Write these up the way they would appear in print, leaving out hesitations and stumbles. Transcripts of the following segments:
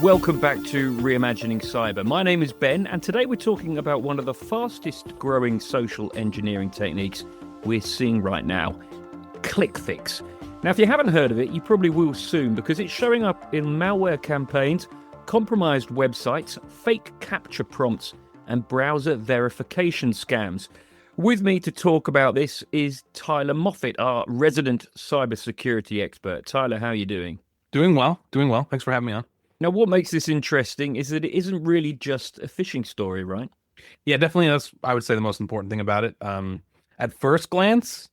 Welcome back to Reimagining Cyber. My name is Ben, and today we're talking about one of the fastest growing social engineering techniques we're seeing right now, ClickFix. Now, if you haven't heard of it, you probably will soon because it's showing up in malware campaigns, compromised websites, fake capture prompts, and browser verification scams. With me to talk about this is Tyler Moffat, our resident cybersecurity expert. Tyler, how are you doing? Doing well. Thanks for having me on. Now, what makes this interesting is that it isn't really just a phishing story, right? Yeah, definitely. That's, I would say, the most important thing about it. At first glance,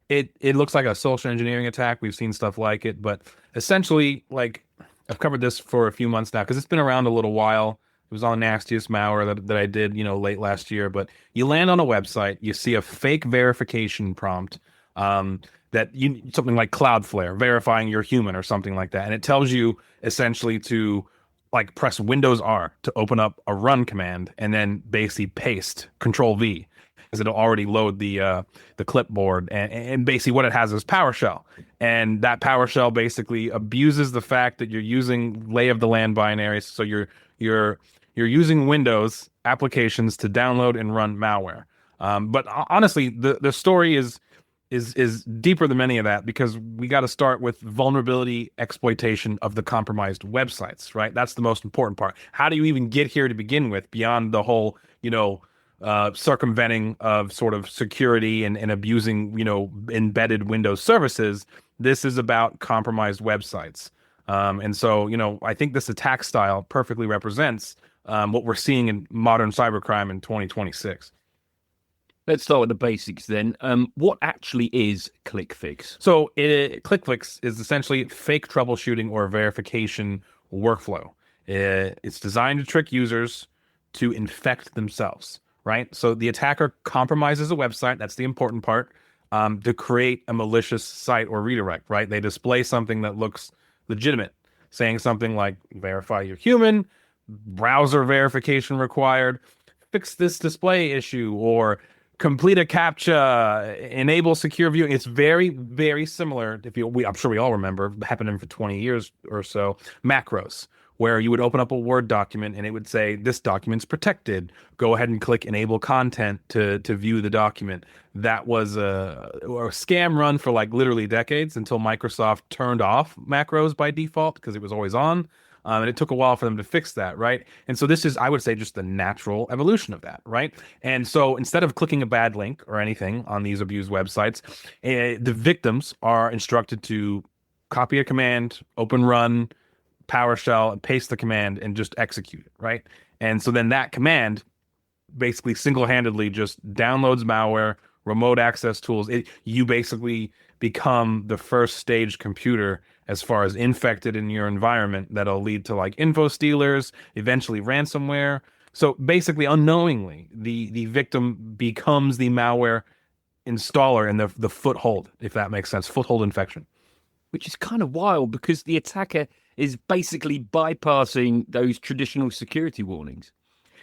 it looks like a social engineering attack. We've seen stuff like it, but essentially, like, I've covered this for a few months now because it's been around a little while. It was on Nastiest Malware that I did, late last year. But you land on a website, you see a fake verification prompt, something like Cloudflare verifying you're human or something like that, and it tells you essentially to like press Windows R to open up a run command and then basically paste Control V because it'll already load the clipboard, and basically what it has is PowerShell, and that PowerShell basically abuses the fact that you're using lay of the land binaries, so you're using Windows applications to download and run malware. But honestly, the story is deeper than any of that because we got to start with vulnerability exploitation of the compromised websites, right? That's the most important part. How do you even get here to begin with beyond the whole, circumventing of sort of security and abusing, embedded Windows services? This is about compromised websites. And so, I think this attack style perfectly represents what we're seeing in modern cybercrime in 2026. Let's start with the basics then. What actually is ClickFix? So ClickFix is essentially fake troubleshooting or verification workflow. It's designed to trick users to infect themselves, right? So the attacker compromises a website, that's the important part, to create a malicious site or redirect, right? They display something that looks legitimate, saying something like, verify you're human, browser verification required, fix this display issue, or complete a CAPTCHA, enable secure viewing. It's very, very similar. I'm sure we all remember, happening for 20 years or so, macros, where you would open up a Word document and it would say, this document's protected. Go ahead and click enable content to view the document. That was a scam run for like literally decades until Microsoft turned off macros by default because it was always on. And it took a while for them to fix that, right? And so this is, I would say, just the natural evolution of that, right? And so instead of clicking a bad link or anything on these abused websites, the victims are instructed to copy a command, open run, PowerShell, and paste the command and just execute it, right? And so then that command basically single-handedly just downloads malware, remote access tools. You basically become the first stage computer as far as infected in your environment that'll lead to like info stealers, eventually ransomware. So basically, unknowingly, the victim becomes the malware installer and the foothold, if that makes sense, foothold infection. Which is kind of wild because the attacker is basically bypassing those traditional security warnings.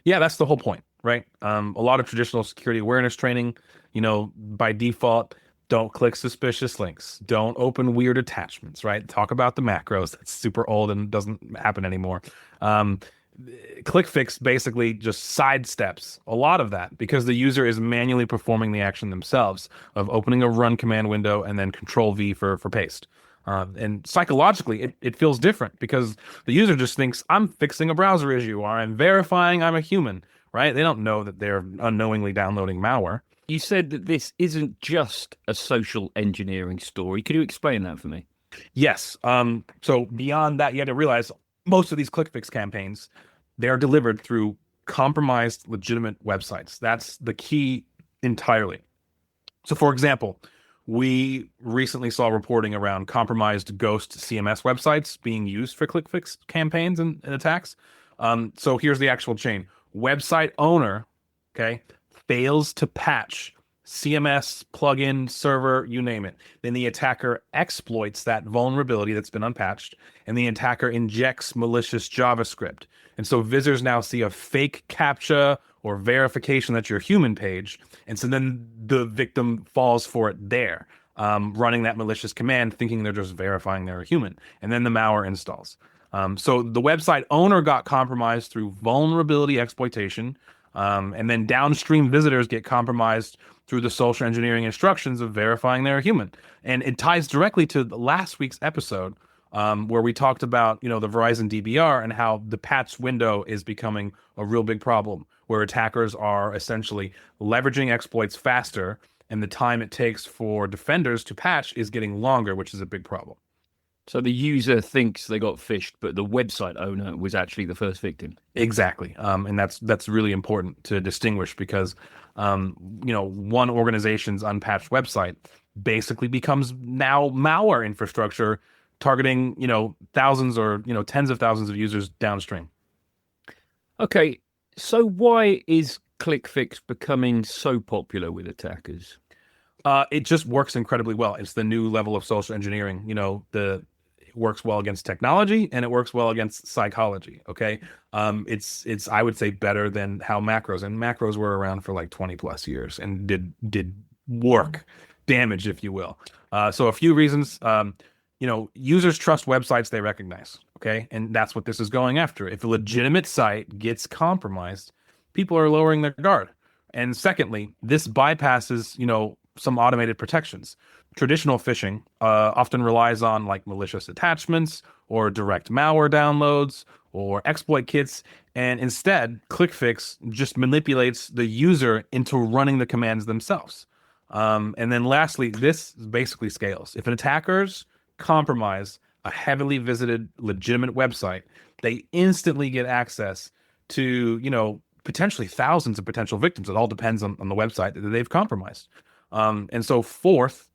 Yeah, that's the whole point, right? A lot of traditional security awareness training, by default, don't click suspicious links. Don't open weird attachments, right? Talk about the macros. That's super old and doesn't happen anymore. ClickFix basically just sidesteps a lot of that because the user is manually performing the action themselves of opening a run command window and then Control V for paste. And psychologically, it feels different because the user just thinks I'm fixing a browser issue or I'm verifying I'm a human, right? They don't know that they're unknowingly downloading malware. You said that this isn't just a social engineering story. Could you explain that for me? Yes. So beyond that, you had to realize most of these ClickFix campaigns, they are delivered through compromised, legitimate websites. That's the key entirely. So, for example, we recently saw reporting around compromised ghost CMS websites being used for ClickFix campaigns and attacks. So here's the actual chain. Website owner, okay, fails to patch CMS, plugin, server, you name it. Then the attacker exploits that vulnerability that's been unpatched, and the attacker injects malicious JavaScript. And so visitors now see a fake CAPTCHA or verification that you're a human page. And so then the victim falls for it there, running that malicious command, thinking they're just verifying they're a human. And then the malware installs. So the website owner got compromised through vulnerability exploitation, and then downstream visitors get compromised through the social engineering instructions of verifying they're human. And it ties directly to last week's episode, where we talked about, the Verizon DBR and how the patch window is becoming a real big problem, where attackers are essentially leveraging exploits faster, and the time it takes for defenders to patch is getting longer, which is a big problem. So the user thinks they got phished, but the website owner was actually the first victim. Exactly. And that's really important to distinguish because, one organization's unpatched website basically becomes now malware infrastructure targeting, thousands or, tens of thousands of users downstream. Okay, so why is ClickFix becoming so popular with attackers? It just works incredibly well. It's the new level of social engineering. It works well against technology and it works well against psychology. Okay. It's I would say better than how macros were around for like 20 plus years and did work damage, if you will. So a few reasons. Users trust websites they recognize. Okay. And that's what this is going after. If a legitimate site gets compromised, people are lowering their guard. And secondly, this bypasses, some automated protections. Traditional phishing often relies on like malicious attachments or direct malware downloads or exploit kits. And instead, ClickFix just manipulates the user into running the commands themselves. And then lastly, this basically scales. If an attackers compromise a heavily visited legitimate website, they instantly get access to, potentially thousands of potential victims. It all depends on the website that they've compromised. And so fourth,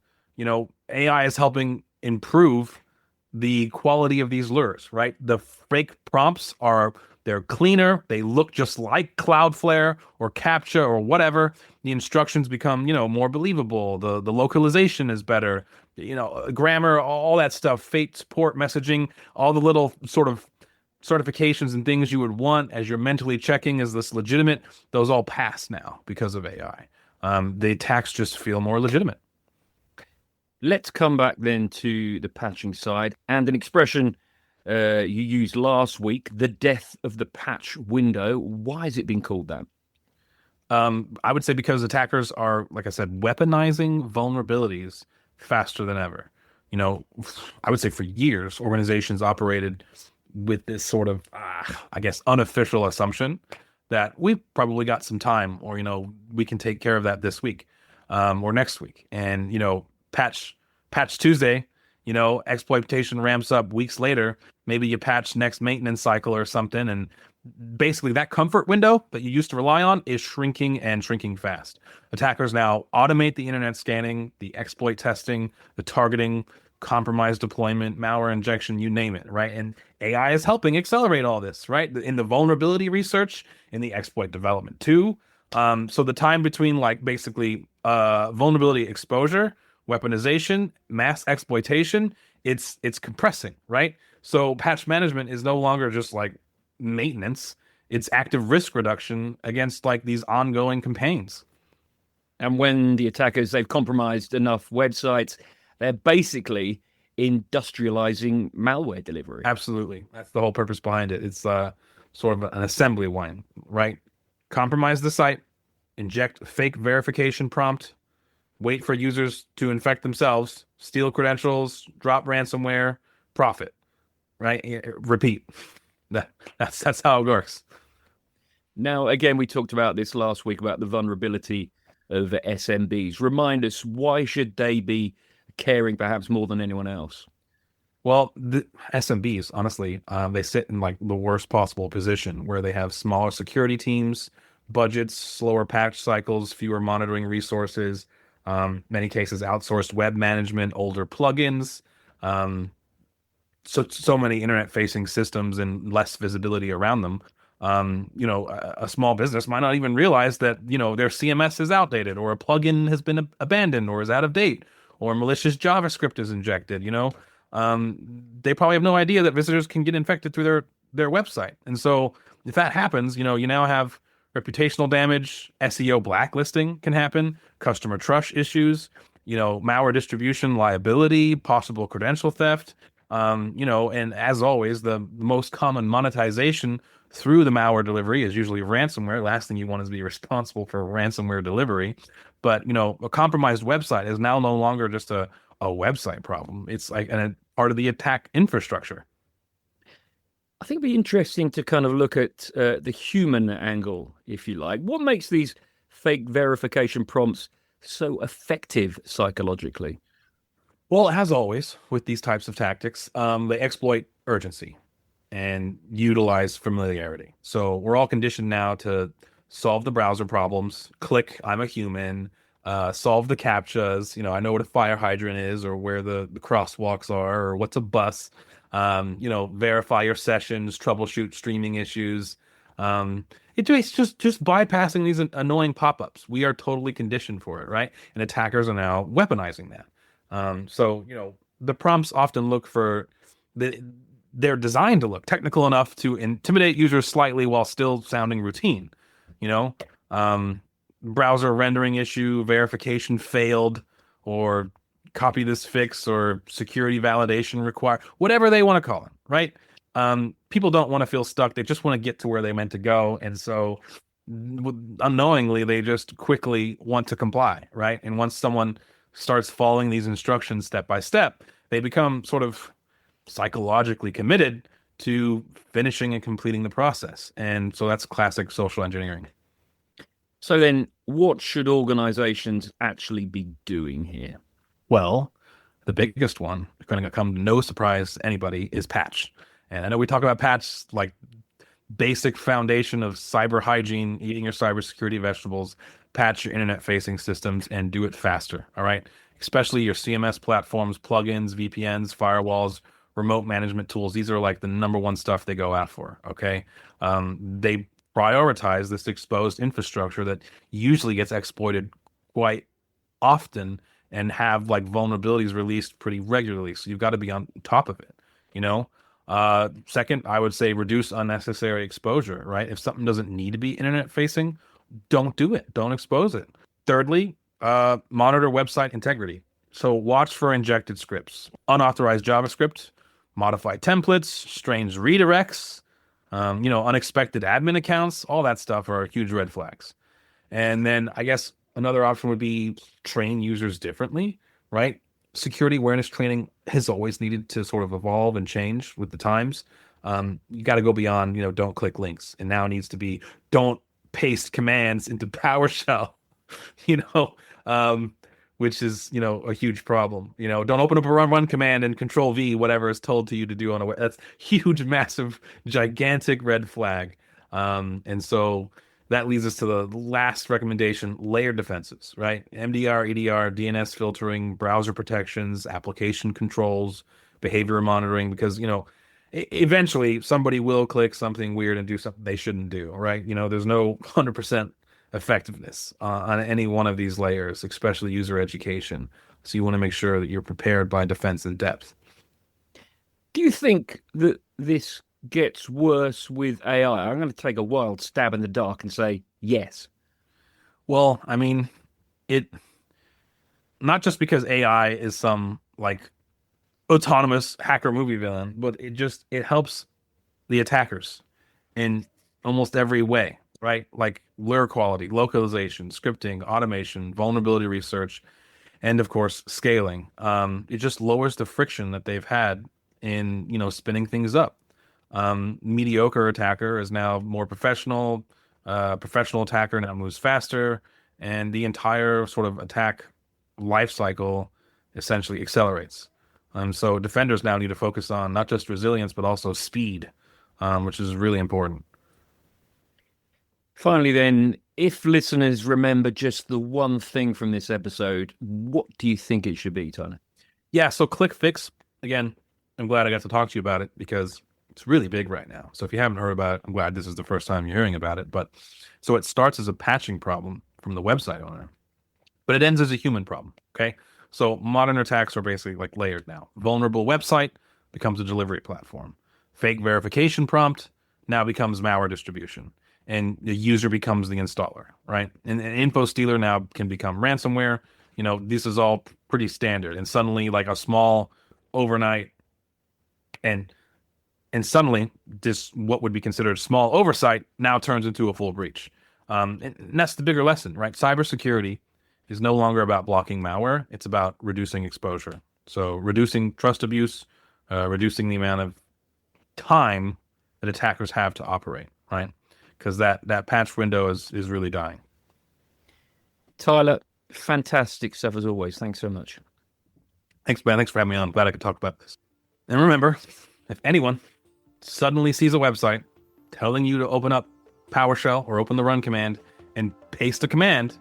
AI is helping improve the quality of these lures, right? The fake prompts they're cleaner. They look just like Cloudflare or CAPTCHA or whatever. The instructions become, more believable. The localization is better, grammar, all that stuff, fate support messaging, all the little sort of certifications and things you would want as you're mentally checking, is this legitimate? Those all pass now because of AI. The attacks just feel more legitimate. Let's come back then to the patching side and an expression you used last week, the death of the patch window. Why has it been called that? I would say because attackers are, like I said, weaponizing vulnerabilities faster than ever. I would say for years, organizations operated with this sort of, unofficial assumption that we've probably got some time, or, we can take care of that this week, or next week. And, patch Tuesday, exploitation ramps up weeks later. Maybe you patch next maintenance cycle or something. And basically that comfort window that you used to rely on is shrinking and shrinking fast. Attackers now automate the internet scanning, the exploit testing, the targeting, compromise deployment, malware injection, you name it, right? And AI is helping accelerate all this, right? In the vulnerability research, in the exploit development too. So the time between vulnerability exposure, weaponization, mass exploitation, it's compressing, right? So patch management is no longer just like maintenance, it's active risk reduction against like these ongoing campaigns. And when the attackers, they've compromised enough websites, they're basically industrializing malware delivery. Absolutely. That's the whole purpose behind it. It's sort of an assembly line, right? Compromise the site, inject a fake verification prompt, wait for users to infect themselves, steal credentials, drop ransomware, profit, right? Repeat. That's how it works. Now, again, we talked about this last week about the vulnerability of SMBs. Remind us, why should they be caring perhaps more than anyone else? Well, the SMBs, honestly, they sit in like the worst possible position where they have smaller security teams, budgets, slower patch cycles, fewer monitoring resources, many cases outsourced web management, older plugins, so many internet-facing systems and less visibility around them. A small business might not even realize that, their CMS is outdated, or a plugin has been abandoned or is out of date, or malicious JavaScript is injected. They probably have no idea that visitors can get infected through their website. And so if that happens, you now have reputational damage, SEO blacklisting can happen, customer trust issues, malware distribution liability, possible credential theft. And as always, the most common monetization through the malware delivery is usually ransomware. Last thing you want is to be responsible for ransomware delivery. But, a compromised website is now no longer just a website problem. It's like a part of the attack infrastructure. I think it'd be interesting to kind of look at the human angle, if you like. What makes these fake verification prompts so effective psychologically? Well, as always with these types of tactics, they exploit urgency and utilize familiarity. So we're all conditioned now to solve the browser problems, click, I'm a human, solve the CAPTCHAs. I know what a fire hydrant is or where the crosswalks are or what's a bus. Verify your sessions, troubleshoot streaming issues. It's just bypassing these annoying pop-ups. We are totally conditioned for it, right? And attackers are now weaponizing that. The prompts often look for they're designed to look technical enough to intimidate users slightly while still sounding routine. You know, Browser rendering issue, verification failed, or copy this fix, or security validation required, whatever they want to call it, right? People don't want to feel stuck. They just want to get to where they meant to go. And so unknowingly, they just quickly want to comply, right? And once someone starts following these instructions step by step, they become sort of psychologically committed to finishing and completing the process. And so that's classic social engineering. So then, what should organizations actually be doing here? Well, the biggest one, going to come no surprise to anybody, is patch. And I know we talk about patch like basic foundation of cyber hygiene, eating your cybersecurity vegetables, patch your internet-facing systems, and do it faster. All right, especially your CMS platforms, plugins, VPNs, firewalls, remote management tools. These are like the number one stuff they go out for. Okay, they prioritize this exposed infrastructure that usually gets exploited quite often and have like vulnerabilities released pretty regularly. So you've got to be on top of it. Second, I would say reduce unnecessary exposure, right? If something doesn't need to be internet facing, don't do it. Don't expose it. Thirdly, monitor website integrity. So watch for injected scripts, unauthorized JavaScript, modified templates, strange redirects, unexpected admin accounts. All that stuff are huge red flags. And then I guess another option would be train users differently, right? Security awareness training has always needed to sort of evolve and change with the times. You got to go beyond, don't click links. And now it needs to be don't paste commands into PowerShell, which is, a huge problem. Don't open up a run command and control V, whatever is told to you to do on a web. That's huge, massive, gigantic red flag. And so that leads us to the last recommendation, layered defenses, right? MDR, EDR, DNS filtering, browser protections, application controls, behavior monitoring, because, eventually somebody will click something weird and do something they shouldn't do, right? There's no 100% effectiveness on any one of these layers, especially user education. So you want to make sure that you're prepared by defense in depth. Do you think that this gets worse with AI? I'm going to take a wild stab in the dark and say yes. Well, I mean, it not just because AI is some like autonomous hacker movie villain, but it helps the attackers in almost every way, right? Like lure quality, localization, scripting, automation, vulnerability research, and of course scaling. It just lowers the friction that they've had in spinning things up. Mediocre attacker is now more professional. Professional attacker now moves faster, and the entire sort of attack life cycle essentially accelerates. So defenders now need to focus on not just resilience, but also speed, which is really important. Finally, then, if listeners remember just the one thing from this episode, what do you think it should be, Tyler? Yeah, so ClickFix, again, I'm glad I got to talk to you about it because it's really big right now. So if you haven't heard about it, I'm glad this is the first time you're hearing about it. But so it starts as a patching problem from the website owner, but it ends as a human problem. Okay. So modern attacks are basically like layered now. Vulnerable website becomes a delivery platform. Fake verification prompt now becomes malware distribution. And the user becomes the installer, right? And info stealer now can become ransomware. This is all pretty standard. And suddenly like a small overnight And suddenly, this what would be considered small oversight now turns into a full breach. And that's the bigger lesson, right? Cybersecurity is no longer about blocking malware. It's about reducing exposure. So reducing trust abuse, reducing the amount of time that attackers have to operate, right? Because that patch window is really dying. Tyler, fantastic stuff as always. Thanks so much. Thanks, man. Thanks for having me on. I'm glad I could talk about this. And remember, if anyone suddenly sees a website telling you to open up PowerShell or open the run command and paste a command,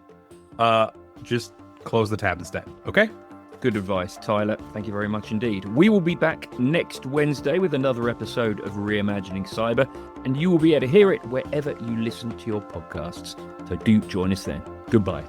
just close the tab instead. Okay? Good advice, Tyler. Thank you very much indeed. We will be back next Wednesday with another episode of Reimagining Cyber, and you will be able to hear it wherever you listen to your podcasts. So do join us then. Goodbye.